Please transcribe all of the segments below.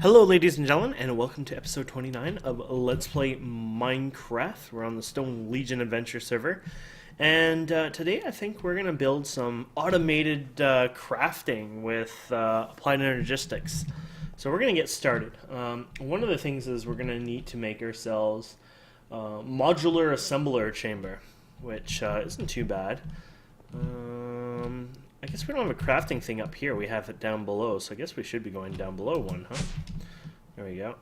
Hello, ladies and gentlemen, and welcome to episode 29 of Let's Play Minecraft. We're on the Stone Legion Adventure server, and today I think we're going to build some automated crafting with applied energistics. So we're going to get started. One of the things is we're going to need to make ourselves modular assembler chamber, which isn't too bad. I guess we don't have a crafting thing up here. We have it down below, so I guess we should be going down below one, huh? There we go.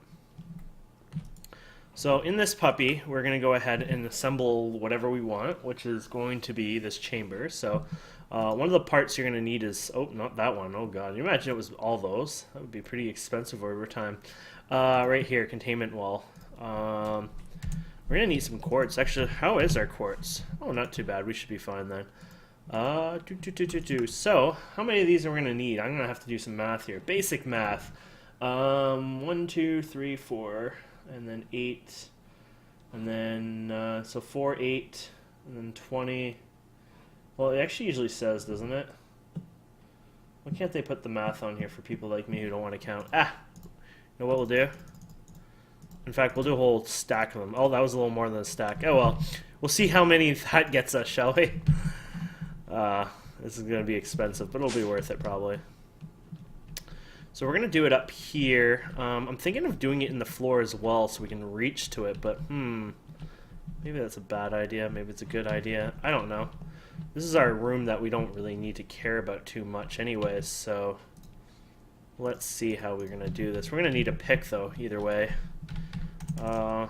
So in this puppy, we're going to go ahead and assemble whatever we want, which is going to be this chamber. So one of the parts you're going to need is... Oh, not that one. Oh, God. You imagine it was all those. That would be pretty expensive over time. Right here, containment wall. We're going to need some quartz. Actually, how is our quartz? Oh, not too bad. We should be fine then. So, how many of these are we going to need? I'm going to have to do some math here. Basic math. 1, 2, 3, 4, and then 8, and then, so 4, 8, and then 20. Well, it actually usually says, doesn't it? Why can't they put the math on here for people like me who don't want to count? You know what we'll do? In fact, we'll do a whole stack of them. Oh, that was a little more than a stack. Oh, well. We'll see how many that gets us, shall we? This is going to be expensive, but it'll be worth it probably. So we're going to do it up here. I'm thinking of doing it in the floor as well so we can reach to it, but maybe that's a bad idea. Maybe it's a good idea. I don't know. This is our room that we don't really need to care about too much anyways, so let's see how we're going to do this. We're going to need a pick though, either way. There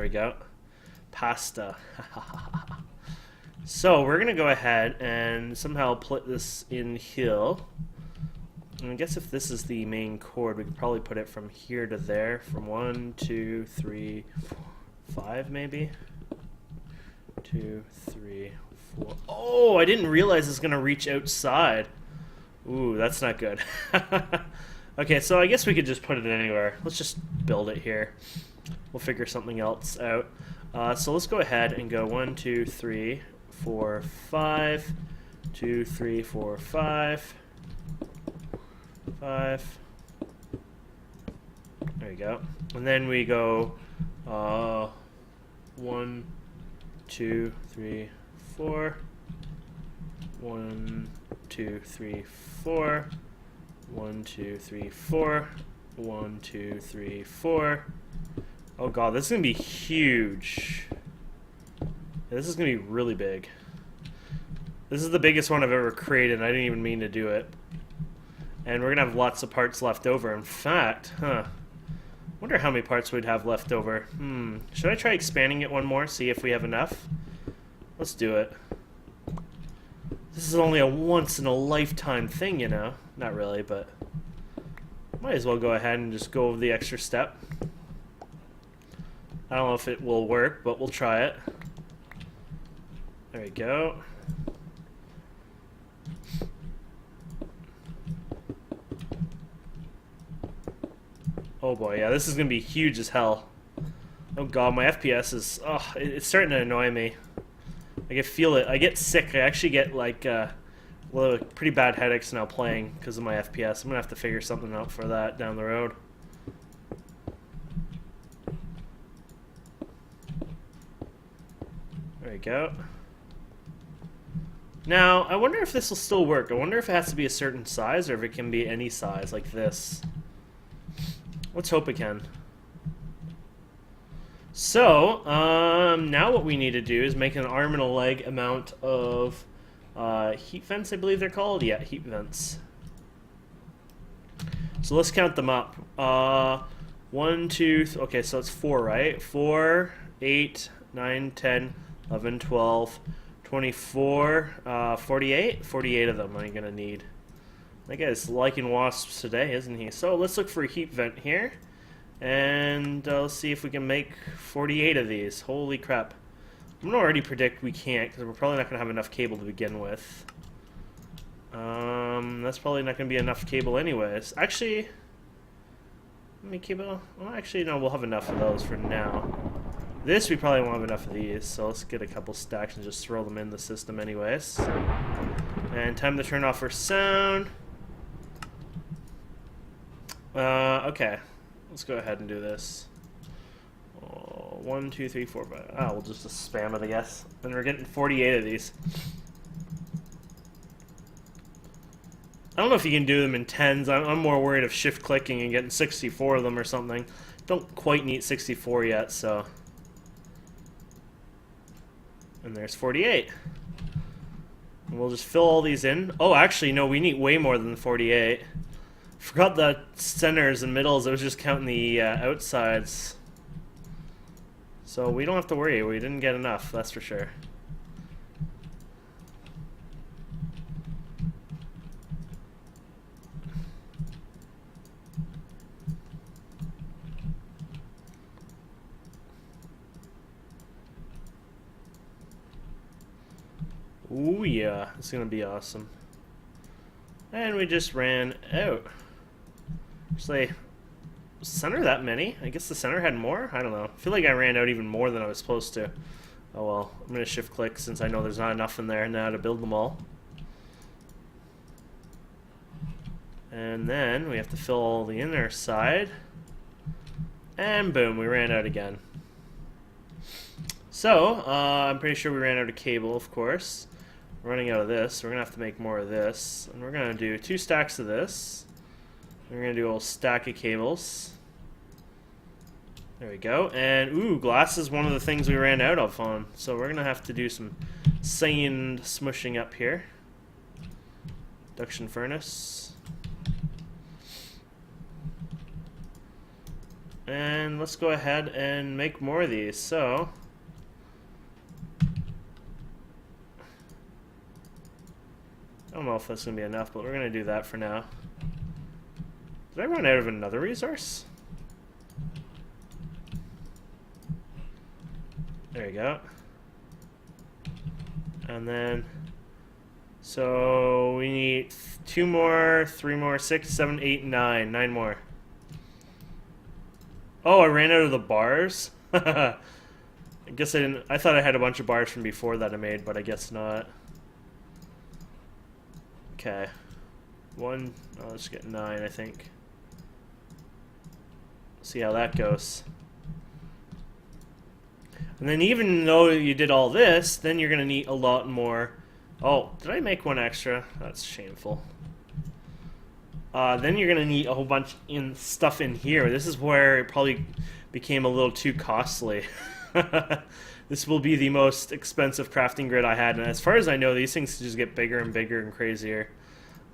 we go. Pasta. So we're going to go ahead and somehow put this in here. And I guess if this is the main cord, we could probably put it from here to there. From 1, 2, 3, 4, 5 maybe. 2, 3, 4. Oh, I didn't realize it's going to reach outside. Ooh, that's not good. Okay, so I guess we could just put it anywhere. Let's just build it here. We'll figure something else out. So let's go ahead and go 1, 2, 3, 4, 5. 2, 3, 4, 5. 5. There we go. And then we go 1, 2, 3, 4. 1, 2, 3, 4. 1, 2, 3, 4. 1, 2, 3, 4. Oh god, this is gonna be huge. This is gonna be really big. This is the biggest one I've ever created, and I didn't even mean to do it. And we're gonna have lots of parts left over. In fact, wonder how many parts we'd have left over. Should I try expanding it one more, see if we have enough? Let's do it. This is only a once-in-a-lifetime thing, you know? Not really, but might as well go ahead and just go over the extra step. I don't know if it will work, but we'll try it. There we go. Oh boy, yeah, this is going to be huge as hell. Oh god, my FPS is... Oh, it's starting to annoy me. I can feel it. I get sick. I actually get, like, pretty bad headaches now playing because of my FPS. I'm going to have to figure something out for that down the road. There we go. Now, I wonder if this will still work. I wonder if it has to be a certain size or if it can be any size, like this. Let's hope it can. So, now what we need to do is make an arm and a leg amount of heat vents, I believe they're called. Yeah, heat vents. So let's count them up. 1, 2, okay, so it's 4, right? 4, 8, 9, 10, 11, 12, 24, 48? 48 of them I'm gonna need. That guy's liking wasps today, isn't he? So let's look for a heat vent here. And let's see if we can make 48 of these. Holy crap. I'm going to already predict we can't, because we're probably not going to have enough cable to begin with. That's probably not going to be enough cable anyways. Actually, how many cable? Well, actually, no, we'll have enough of those for now. This, we probably won't have enough of these, so let's get a couple stacks and just throw them in the system anyways. And time to turn off our sound. Okay. Let's go ahead and do this. 1, 2, 3, 4, 5. Oh, we'll just spam it, I guess. And we're getting 48 of these. I don't know if you can do them in tens. I'm more worried of shift clicking and getting 64 of them or something. Don't quite need 64 yet, so. And there's 48. And we'll just fill all these in. Oh, actually, no, we need way more than 48. Forgot the centers and middles. I was just counting the outsides. So we don't have to worry. We didn't get enough, that's for sure. Ooh, yeah. It's going to be awesome. And we just ran out. Actually, was the center that many? I guess the center had more? I don't know. I feel like I ran out even more than I was supposed to. Oh well. I'm going to shift click since I know there's not enough in there now to build them all. And then we have to fill the inner side. And boom, we ran out again. So, I'm pretty sure we ran out of cable, of course. We're running out of this. We're going to have to make more of this. And we're going to do 2 stacks of this. We're going to do a whole stack of cables. There we go. And, ooh, glass is one of the things we ran out of on. So we're going to have to do some sand smushing up here. Induction furnace. And let's go ahead and make more of these. So, I don't know if that's going to be enough, but we're going to do that for now. Did I run out of another resource? There you go. And then, so we need 2 more, 3 more, 6, 7, 8, 9. 9 more. Oh, I ran out of the bars? I guess I didn't. I thought I had a bunch of bars from before that I made, but I guess not. Okay. 1, oh, let's get 9, I think. See how that goes. And then even though you did all this, then you're going to need a lot more. Oh, did I make 1 extra? That's shameful. Then you're going to need a whole bunch in stuff in here. This is where it probably became a little too costly. This will be the most expensive crafting grid I had, and as far as I know, these things just get bigger and bigger and crazier.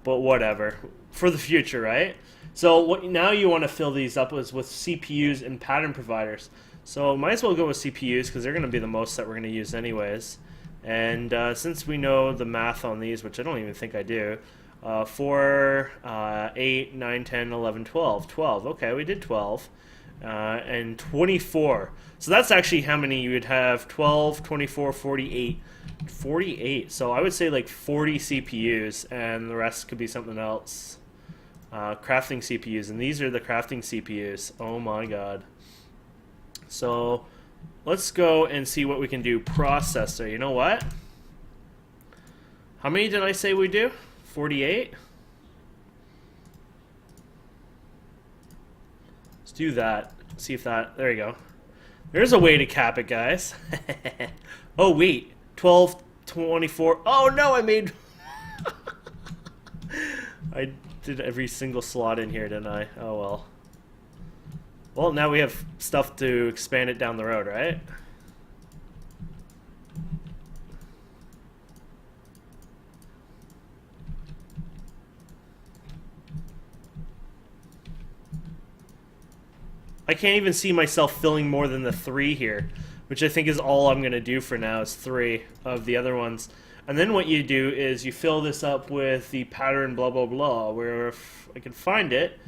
But whatever. For the future, right? So what now you want to fill these up with CPUs and pattern providers. So might as well go with CPUs because they're going to be the most that we're going to use anyways. And since we know the math on these, which I don't even think I do, 4, 8, 9, 10, 11, 12. 12. Okay, we did 12. And 24. So that's actually how many you would have. 12, 24, 48. 48. So I would say like 40 CPUs, and the rest could be something else. Crafting CPUs, and these are the crafting CPUs. Oh my god. So let's go and see what we can do. Processor. You know what? How many did I say we do? 48? Let's do that. See if that... There you go. There's a way to cap it, guys. Oh, wait. 12, 24... Oh, no, I made... I did every single slot in here, didn't I? Oh, well. Well, now we have stuff to expand it down the road, right? I can't even see myself filling more than the 3 here, which I think is all I'm going to do for now is 3 of the other ones. And then what you do is you fill this up with the pattern blah blah blah, where if I could find it,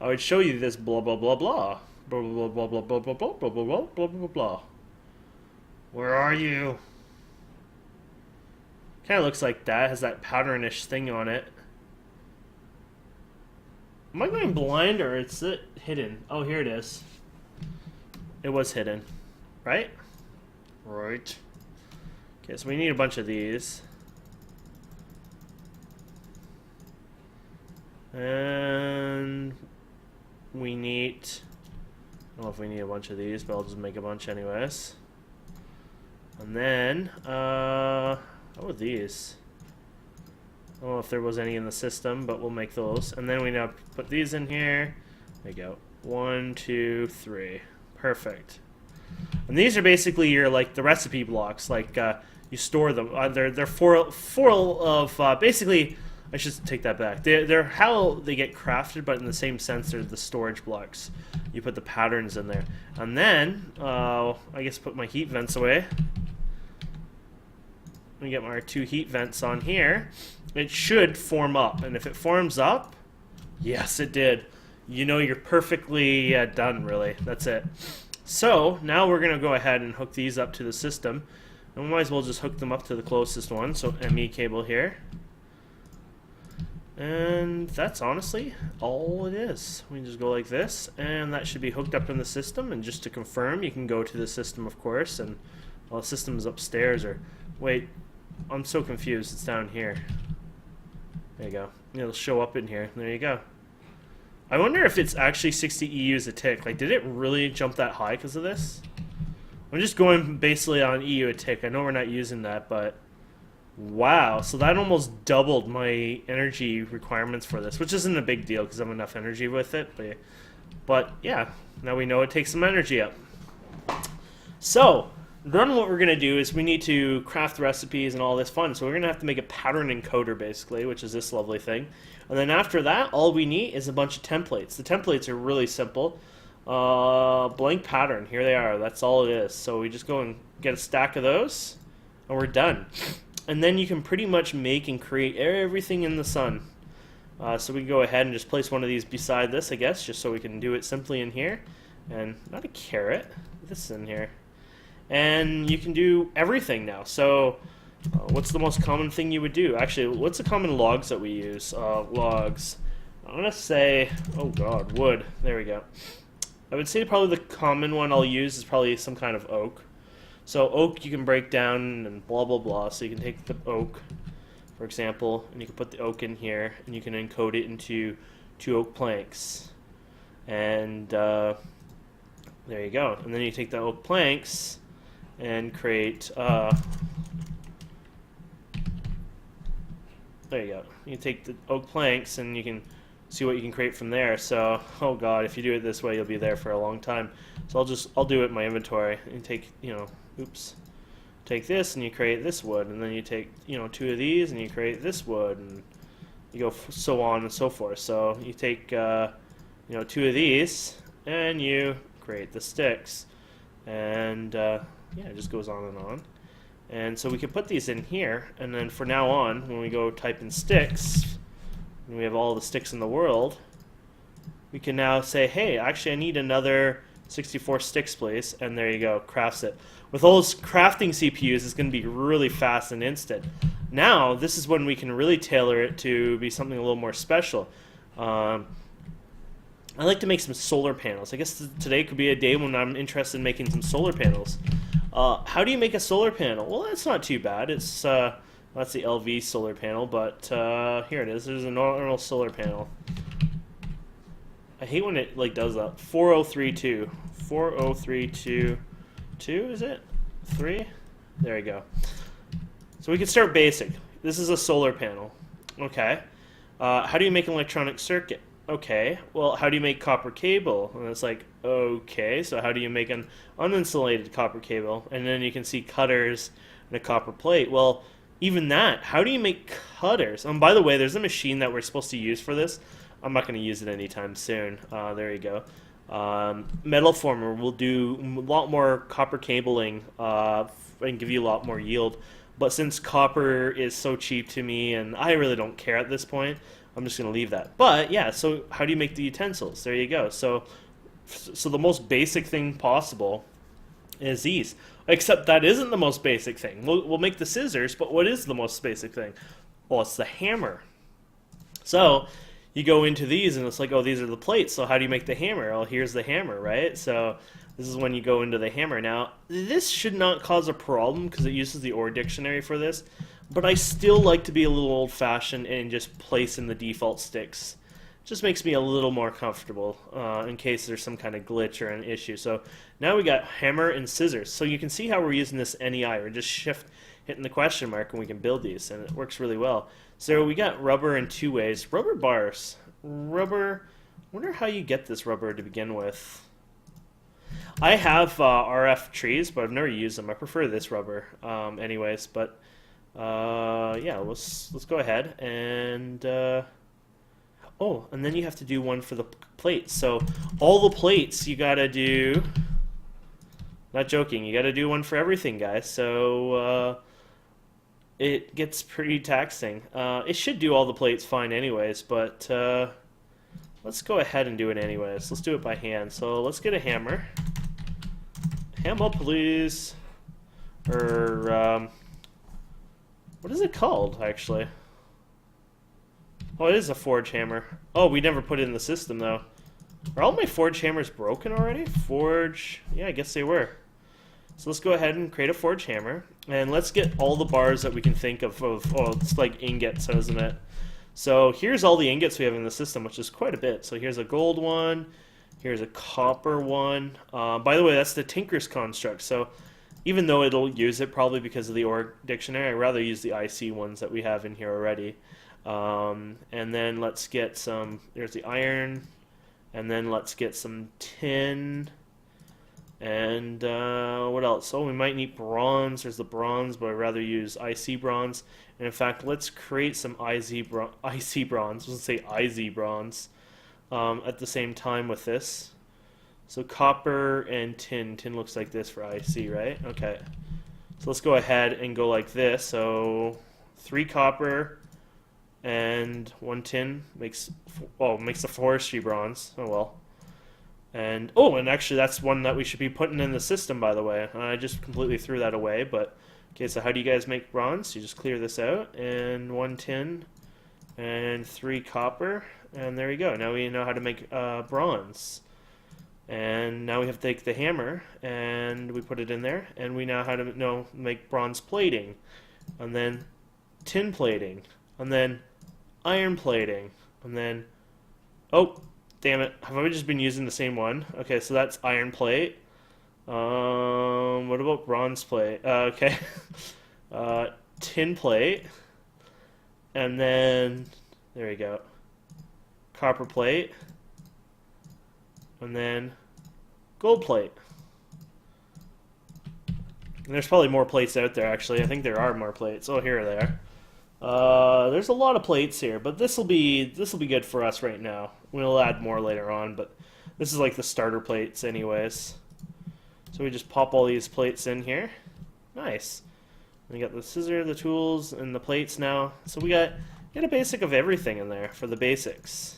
I would show you this blah blah blah blah. Blah blah blah blah blah blah blah blah blah blah blah blah blah. Where are you? Kind of looks like that, has that patternish thing on it. Am I going blind or is it hidden? Oh, here it is. It was hidden, right? Right. Okay, so we need a bunch of these. And 8. I don't know if we need a bunch of these, but I'll just make a bunch anyways. And then, how about these? I don't know if there was any in the system, but we'll make those. And then we now put these in here. There you go. 1, 2, 3. Perfect. And these are basically your, like, the recipe blocks. Like, you store them. They're full of, basically, I should take that back. They're how they get crafted, but in the same sense, they're the storage blocks. You put the patterns in there. And then, I guess put my heat vents away. Let me get my 2 heat vents on here. It should form up, and if it forms up, yes, it did. You know you're perfectly done, really. That's it. So now we're going to go ahead and hook these up to the system, and we might as well just hook them up to the closest one. So ME cable here, and that's honestly all it is. We can just go like this, and that should be hooked up in the system. And just to confirm, you can go to the system, of course, and well, the system is upstairs. Or wait, I'm so confused. It's down here. There you go. It'll show up in here. There you go. I wonder if it's actually 60 EUs a tick. Like, did it really jump that high because of this? I'm just going basically on EU a tick. I know we're not using that, but wow. So that almost doubled my energy requirements for this, which isn't a big deal because I have enough energy with it. But yeah, now we know it takes some energy up. So then what we're going to do is we need to craft recipes and all this fun. So we're going to have to make a pattern encoder, basically, which is this lovely thing. And then after that, all we need is a bunch of templates. The templates are really simple. Blank pattern, here they are. That's all it is. So we just go and get a stack of those, and we're done. And then you can pretty much make and create everything in the sun. So we can go ahead and just place one of these beside this, I guess, just so we can do it simply in here. And not a carrot, this is in here. And you can do everything now. So what's the most common thing you would do? Actually, what's the common logs that we use? Logs. I'm going to say, oh god, wood. There we go. I would say probably the common one I'll use is probably some kind of oak. So oak you can break down and blah blah blah. So you can take the oak, for example, and you can put the oak in here, and you can encode it into 2 oak planks. And there you go. And then you take the oak planks and create there you go. You take the oak planks and you can see what you can create from there. So oh god, if you do it this way, you'll be there for a long time. So I'll do it in my inventory and take, take this and you create this wood, and then you take 2 of these and you create this wood, and you go so on and so forth. So you take 2 of these and you create the sticks, and yeah, it just goes on and on. And so we can put these in here, and then for now on, when we go type in sticks, and we have all the sticks in the world, we can now say, hey, actually I need another 64 sticks, please, and there you go, crafts it. With all those crafting CPUs, it's going to be really fast and instant. Now, this is when we can really tailor it to be something a little more special. I like to make some solar panels. I guess today could be a day when I'm interested in making some solar panels. How do you make a solar panel? Well, that's not too bad. It's that's the LV solar panel, but here it is. There's a normal solar panel. I hate when it like does that. 4032. 4032. Is it? 3? There you go. So we can start basic. This is a solar panel. Okay. How do you make an electronic circuit? Okay, well, how do you make copper cable? And it's like, okay, so how do you make an uninsulated copper cable? And then you can see cutters and a copper plate. Well, even that, how do you make cutters? And by the way, there's a machine that we're supposed to use for this. I'm not going to use it anytime soon. There you go. Metal former will do a lot more copper cabling and give you a lot more yield. But since copper is so cheap to me, and I really don't care at this point, I'm just going to leave that. But yeah, so how do you make the utensils? There you go. So the most basic thing possible is these. Except that isn't the most basic thing. We'll make the scissors, but what is the most basic thing? Well, it's the hammer. So you go into these and it's like, oh, these are the plates. So how do you make the hammer? Well, here's the hammer, right? So this is when you go into the hammer. Now, this should not cause a problem because it uses the OR dictionary for this. But I still like to be a little old-fashioned and just place in the default sticks. Just makes me a little more comfortable in case there's some kind of glitch or an issue. So now we got hammer and scissors. So you can see how we're using this NEI. We're just hitting the question mark and we can build these, and it works really well. So we got rubber in two ways. Rubber bars. Rubber, wonder how you get this rubber to begin with. I have RF trees, but I've never used them. I prefer this rubber anyways, but yeah, let's go ahead and oh, and then you have to do one for the plates. So all the plates you gotta do, not joking, you gotta do one for everything, guys. So it gets pretty taxing. It should do all the plates fine anyways, but let's go ahead and do it anyways. Let's do it by hand. So let's get a hammer. Hammer, please. Or what is it called, actually? Oh, it is a forge hammer. Oh, we never put it in the system, though. Are all my forge hammers broken already? Forge... yeah, I guess they were. So let's go ahead and create a forge hammer. And let's get all the bars that we can think of. Oh, it's like ingots, isn't it? So here's all the ingots we have in the system, which is quite a bit. So here's a gold one. Here's a copper one. By the way, that's the Tinker's construct. So even though it'll use it probably because of the org dictionary, I'd rather use the IC ones that we have in here already. And then let's get some, there's the iron, and then let's get some tin, and what else? Oh, we might need bronze. There's the bronze, but I'd rather use IC bronze. And in fact, let's create some IC bronze, let's say IZ bronze, at the same time with this. So copper and tin. Tin looks like this for IC, right? Okay. So let's go ahead and go like this. So 3 copper and 1 tin makes a forestry bronze. Oh well. And and actually that's one that we should be putting in the system, by the way. I just completely threw that away, but okay, so how do you guys make bronze? You just clear this out, and 1 tin and 3 copper, and there you go. Now we know how to make bronze. And now we have to take the hammer and we put it in there, and we know how to make bronze plating, and then tin plating, and then iron plating, and then oh damn it, have I just been using the same one? Okay, so that's iron plate. What about bronze plate? Okay. Tin plate, and then there you go, copper plate, and then gold plate. And there's probably more plates out there, actually. I think there are more plates. Oh, here they are. There's a lot of plates here, but this will be good for us right now. We'll add more later on, but this is like the starter plates anyways. So we just pop all these plates in here. Nice. We got the scissor, the tools, and the plates now. So we got a basic of everything in there for the basics.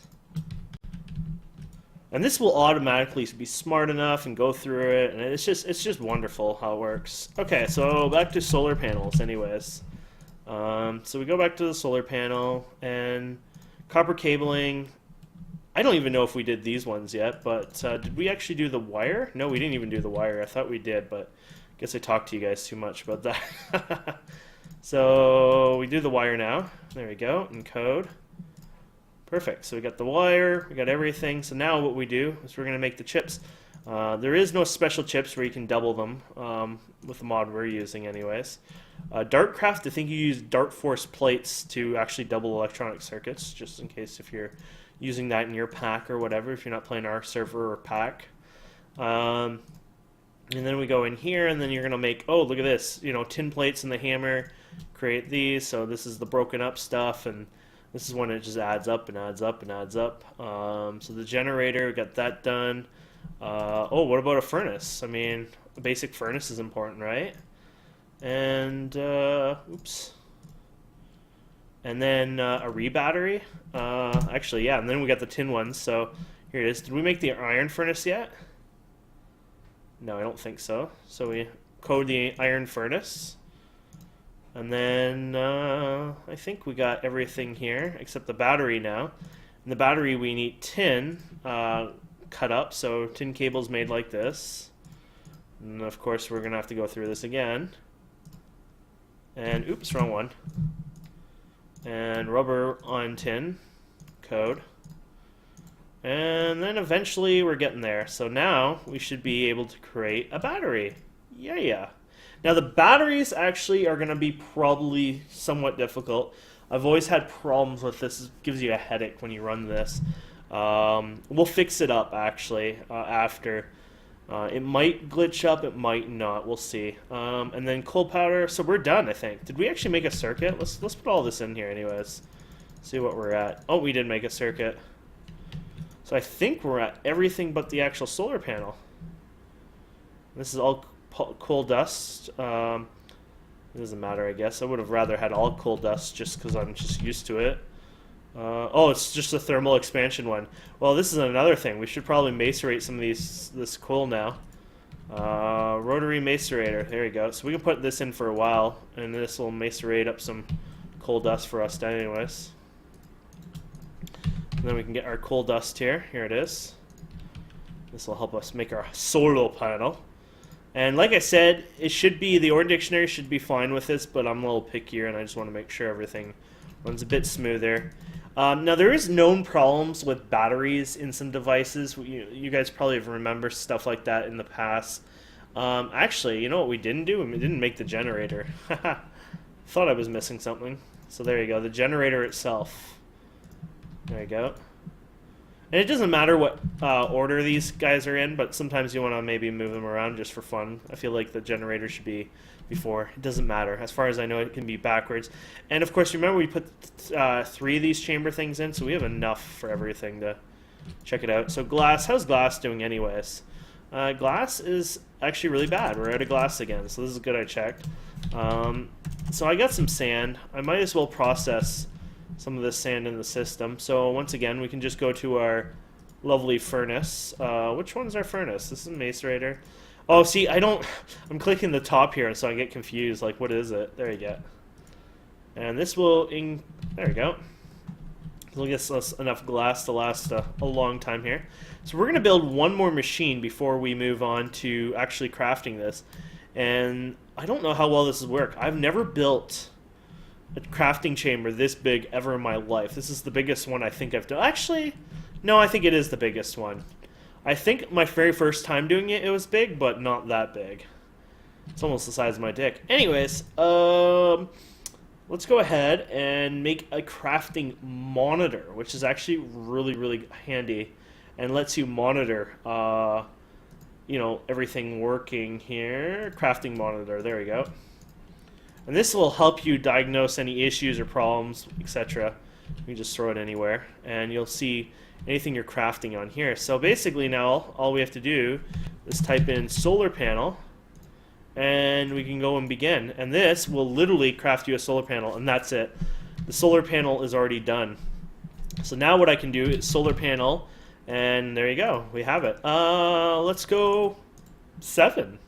And this will automatically be smart enough and go through it, and it's just wonderful how it works. Okay, so back to solar panels anyways. So we go back to the solar panel, and copper cabling. I don't even know if we did these ones yet, but did we actually do the wire? No, we didn't even do the wire. I thought we did, but I guess I talked to you guys too much about that. So we do the wire now. There we go, encode. Perfect. So we got the wire, we got everything. So now what we do is we're going to make the chips. There is no special chips where you can double them with the mod we're using anyways. Dartcraft, I think you use Dart Force plates to actually double electronic circuits, just in case if you're using that in your pack or whatever, if you're not playing our server or pack. And then we go in here, and then you're going to make, oh, look at this, tin plates and the hammer, create these. So this is the broken up stuff, and this is when it just adds up and adds up and adds up. So the generator, we got that done. What about a furnace? I mean, a basic furnace is important, right? And, oops. And then a rebattery. Actually, yeah, and then we got the tin ones. So here it is. Did we make the iron furnace yet? No, I don't think so. So we code the iron furnace. And then I think we got everything here except the battery now. In the battery we need tin cut up, so tin cables made like this. And of course we're going to have to go through this again. And oops, wrong one. And rubber on tin code. And then eventually we're getting there. So now we should be able to create a battery. Yeah. Now the batteries actually are going to be probably somewhat difficult. I've always had problems with this. It gives you a headache when you run this. We'll fix it up actually after. It might glitch up, it might not. We'll see. And then coal powder. So we're done, I think. Did we actually make a circuit? Let's put all this in here, anyways. See what we're at. Oh, we did make a circuit. So I think we're at everything but the actual solar panel. This is all coal dust. It doesn't matter, I guess. I would have rather had all coal dust just because I'm just used to it. Oh, it's just a thermal expansion one. Well, this is another thing. We should probably macerate some of this coal now. Rotary macerator. There you go. So we can put this in for a while, and this will macerate up some coal dust for us anyways. And then we can get our coal dust here. Here it is. This will help us make our solar panel. And like I said, it should be, the Order Dictionary should be fine with this, but I'm a little pickier and I just want to make sure everything runs a bit smoother. Now there is known problems with batteries in some devices. You guys probably remember stuff like that in the past. Actually, you know what we didn't do? We didn't make the generator. Thought I was missing something. So there you go, the generator itself. There you go. And it doesn't matter what order these guys are in, but sometimes you want to maybe move them around just for fun. I feel like the generator should be before. It doesn't matter. As far as I know, it can be backwards. And of course, remember we put 3 of these chamber things in, so we have enough for everything to check it out. So glass, how's glass doing anyways? Glass is actually really bad. We're out of glass again, so this is good I checked. So I got some sand. I might as well process some of this sand in the system. So once again, we can just go to our lovely furnace. Which one's our furnace? This is a macerator. Oh, see, I'm clicking the top here, so I get confused. Like, what is it? There you go. And this will, there we go. It'll get us enough glass to last a long time here. So we're going to build one more machine before we move on to actually crafting this. And I don't know how well this will work. I've never built a crafting chamber this big ever in my life. This is the biggest one I think I've done. Actually, no, I think it is the biggest one. I think my very first time doing it, it was big, but not that big. It's almost the size of my dick. Anyways, let's go ahead and make a crafting monitor, which is actually really, really handy and lets you monitor, you know, everything working here. Crafting monitor, there we go. And this will help you diagnose any issues or problems, etc. You can just throw it anywhere, and you'll see anything you're crafting on here. So basically now, all we have to do is type in solar panel, and we can go and begin. And this will literally craft you a solar panel, and that's it. The solar panel is already done. So now what I can do is solar panel, and there you go. We have it. Let's go 7.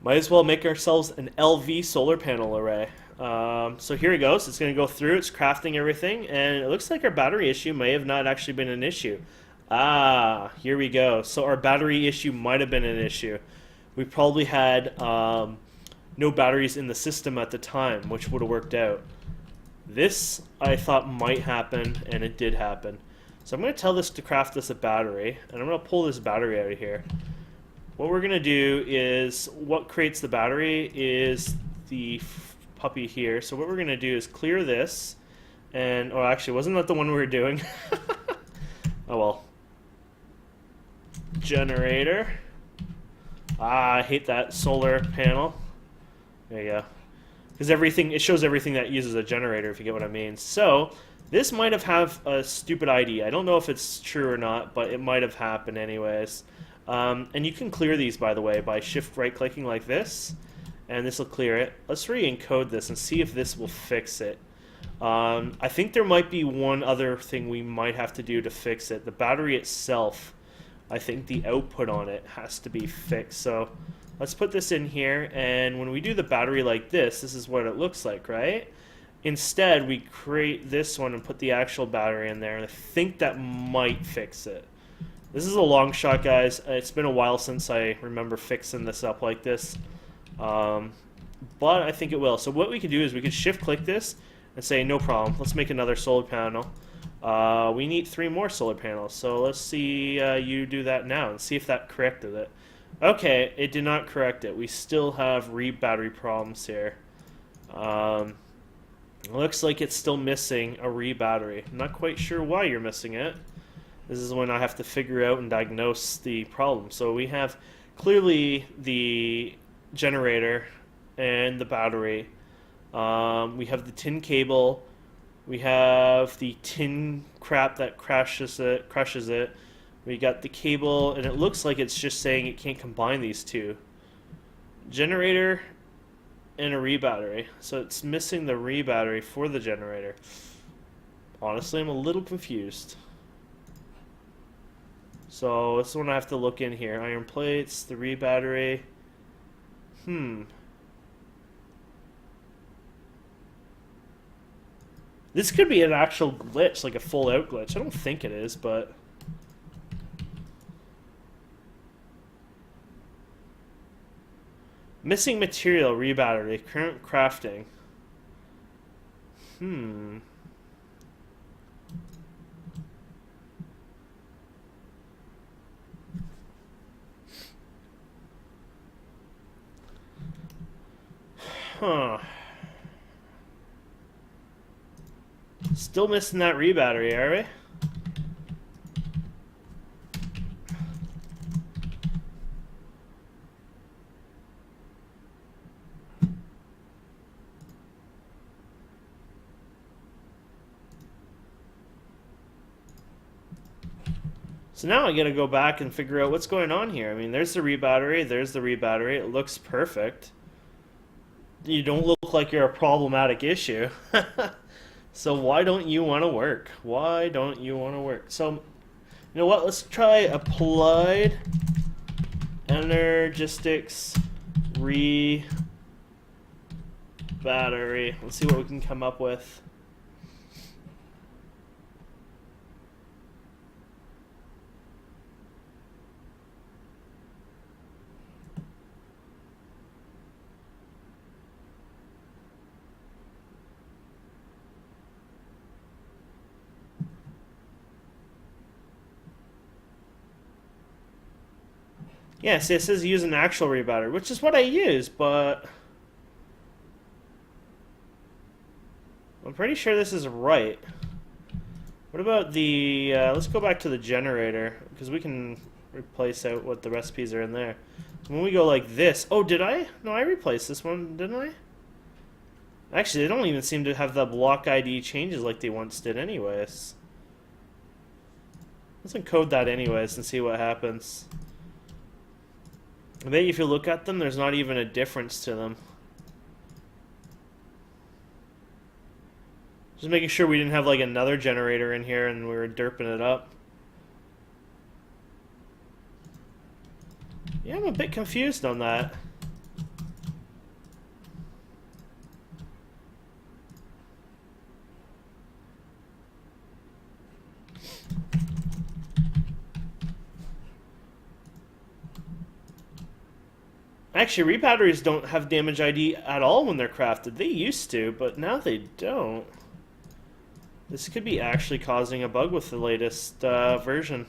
Might as well make ourselves an LV solar panel array. So here it goes. It's going to go through. It's crafting everything. And it looks like our battery issue may have not actually been an issue. Here we go. So our battery issue might have been an issue. We probably had no batteries in the system at the time, which would have worked out. This I thought might happen, and it did happen. So I'm going to tell this to craft us a battery, and I'm going to pull this battery out of here. What we're going to do is, what creates the battery is the puppy here. So what we're going to do is clear this, and, oh, actually, wasn't that the one we were doing? Oh, well. Generator. I hate that solar panel. There you go. Because everything, it shows everything that uses a generator, if you get what I mean. So, this might have a stupid ID. I don't know if it's true or not, but it might have happened anyways. And you can clear these, by the way, by shift right-clicking like this, and this will clear it. Let's re-encode this and see if this will fix it. I think there might be one other thing we might have to do to fix it. The battery itself, I think the output on it has to be fixed. So let's put this in here, and when we do the battery like this, this is what it looks like, right? Instead, we create this one and put the actual battery in there, and I think that might fix it. This is a long shot, guys. It's been a while since I remember fixing this up like this. But I think it will. So what we could do is we could shift click this and say, no problem. Let's make another solar panel. We need 3 more solar panels. So let's see you do that now and see if that corrected it. Okay, it did not correct it. We still have battery problems here. Looks like it's still missing a battery. I'm not quite sure why you're missing it. This is when I have to figure out and diagnose the problem. So we have clearly the generator and the battery. We have the tin cable. We have the tin crap that crushes it. We got the cable, and it looks like it's just saying it can't combine these two. Generator and a battery. So it's missing the battery for the generator. Honestly, I'm a little confused. So this is one I have to look in here. Iron plates, the battery. This could be an actual glitch, like a full out glitch. I don't think it is, but... Missing material, battery, current crafting. Huh. Still missing that battery, are we? So now I gotta go back and figure out what's going on here. I mean, there's the battery, there's the battery. It looks perfect. You don't look like you're a problematic issue. So why don't you want to work? Why don't you want to work? So, you know what? Let's try applied energistics battery. Let's see what we can come up with. Yeah, see, it says use an actual battery, which is what I use, but I'm pretty sure this is right. What about the, let's go back to the generator, because we can replace out what the recipes are in there. When we go like this, oh, did I? No, I replaced this one, didn't I? Actually, they don't even seem to have the block ID changes like they once did anyways. Let's encode that anyways and see what happens. I bet if you look at them, there's not even a difference to them. Just making sure we didn't have like another generator in here and we were derping it up. Yeah, I'm a bit confused on that. Actually, batteries don't have damage ID at all when they're crafted. They used to, but now they don't. This could be actually causing a bug with the latest version.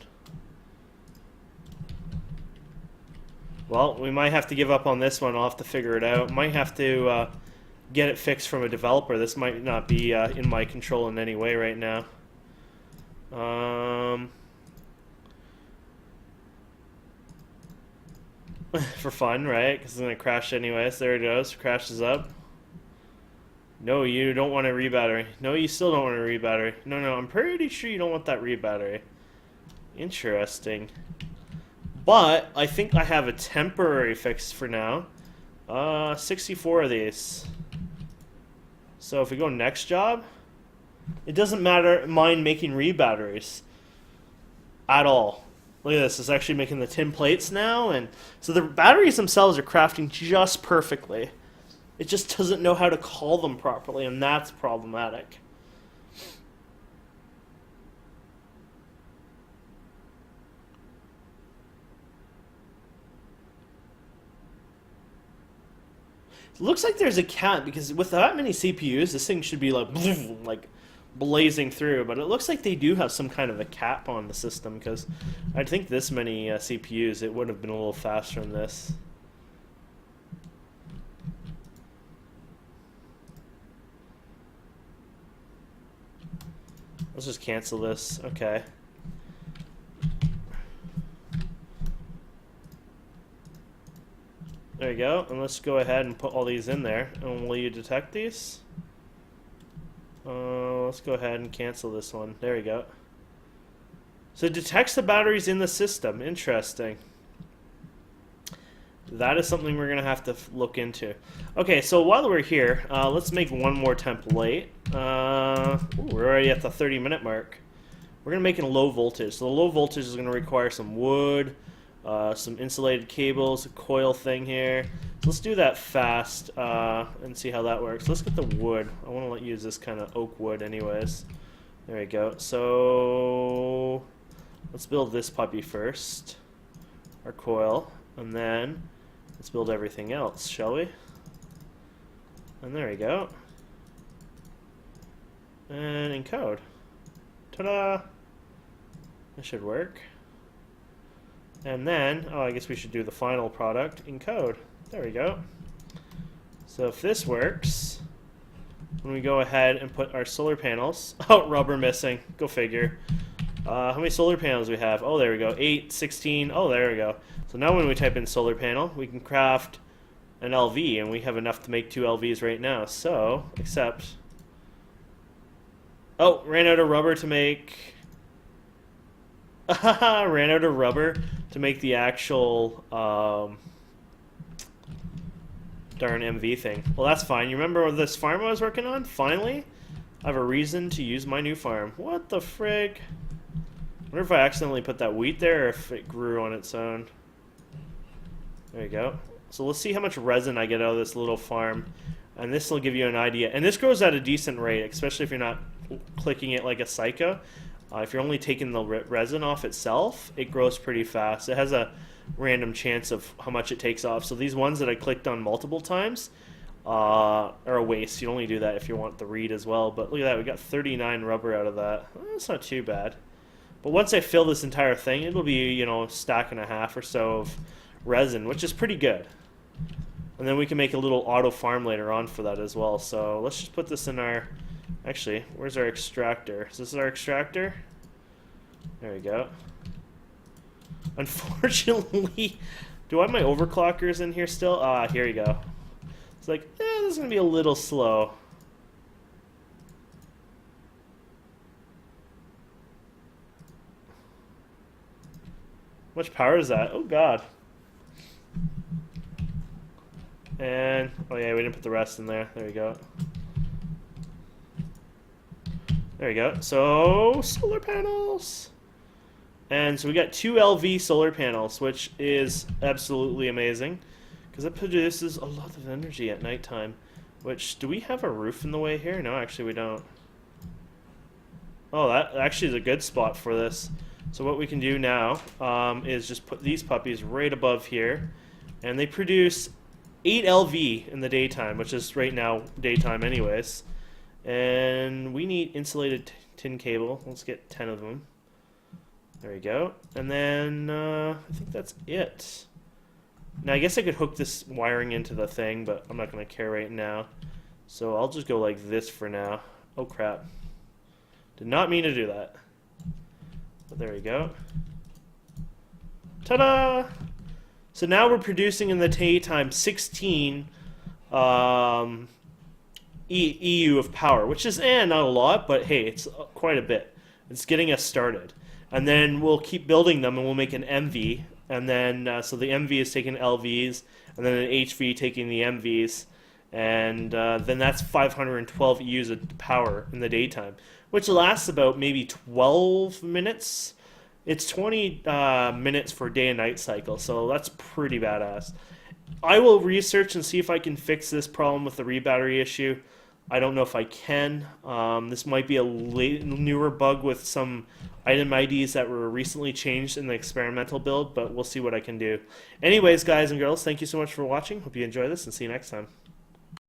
Well, we might have to give up on this one. I'll have to figure it out. Might have to get it fixed from a developer. This might not be in my control in any way right now. For fun, right? Because it's going to crash anyways. There it goes. Crashes up. No, you don't want a rebattery. No, you still don't want a rebattery. No, no, I'm pretty sure you don't want that rebattery. Interesting. But I think I have a temporary fix for now. 64 of these. So if we go next job, it doesn't mind making rebatteries at all. Look at this, it's actually making the tin plates now, and so the batteries themselves are crafting just perfectly. It just doesn't know how to call them properly, and that's problematic. It looks like there's a cat, because with that many CPUs, this thing should be like blazing through, but it looks like they do have some kind of a cap on the system, because I think this many CPUs, it would have been a little faster than this. Let's just cancel this. Okay. There you go. And let's go ahead and put all these in there. And will you detect these? Let's go ahead and cancel this one. There we go. So it detects the batteries in the system. Interesting. That is something we're going to have to look into. Okay, so while we're here, let's make one more template. We're already at the 30-minute mark. We're going to make it a low voltage. So the low voltage is going to require some wood, some insulated cables, a coil thing here. So let's do that fast and see how that works. Let's get the wood. I want to use this kind of oak wood anyways. There we go. So let's build this puppy first, our coil, and then let's build everything else, shall we? And there we go. And encode. Ta-da! This should work. And then, oh, I guess we should do the final product, encode. There we go. So if this works, when we go ahead and put our solar panels, oh, rubber missing, go figure. How many solar panels do we have? Oh, there we go, 8, 16, oh, there we go. So now when we type in solar panel, we can craft an LV, and we have enough to make 2 LVs right now. So, except, oh, ran out of rubber to make, ran out of rubber to make the actual, darn MV thing. Well, that's fine. You remember this farm I was working on? Finally, I have a reason to use my new farm. What the frig? I wonder if I accidentally put that wheat there or if it grew on its own. There you go. So let's see how much resin I get out of this little farm. And this will give you an idea. And this grows at a decent rate, especially if you're not clicking it like a psycho. If you're only taking the resin off itself, it grows pretty fast. It has a random chance of how much it takes off. So these ones that I clicked on multiple times are a waste. You only do that if you want the reed as well. But look at that, we got 39 rubber out of that. Well, that's not too bad. But once I fill this entire thing, it'll be, you know, a stack and a half or so of resin, which is pretty good. And then we can make a little auto farm later on for that as well. So let's just put this in our, actually, where's our extractor? Is this our extractor? There we go. Unfortunately, do I have my overclockers in here still? Ah, here you go. It's like, this is going to be a little slow. How much power is that? Oh, God. And, oh yeah, we didn't put the rest in there. There we go. There we go. So, solar panels. And so we got 2 LV solar panels, which is absolutely amazing, because it produces a lot of energy at nighttime. Which, do we have a roof in the way here? No, actually we don't. Oh, that actually is a good spot for this. So what we can do now is just put these puppies right above here, and they produce 8 LV in the daytime, which is right now daytime anyways. And we need insulated tin cable. Let's get 10 of them. There we go. And then I think that's it. Now I guess I could hook this wiring into the thing, but I'm not going to care right now. So I'll just go like this for now. Oh crap. Did not mean to do that. But there we go. Ta-da! So now we're producing in the daytime 16 EU of power, which is not a lot, but hey, it's quite a bit. It's getting us started. And then we'll keep building them, and we'll make an MV. And then, so the MV is taking LVs, and then an HV taking the MVs. And then that's 512 EUs of power in the daytime, which lasts about maybe 12 minutes. It's 20 minutes for day and night cycle, so that's pretty badass. I will research and see if I can fix this problem with the rebattery issue. I don't know if I can. This might be a newer bug with some item IDs that were recently changed in the experimental build, but we'll see what I can do. Anyways, guys and girls, thank you so much for watching. Hope you enjoy this, and see you next time.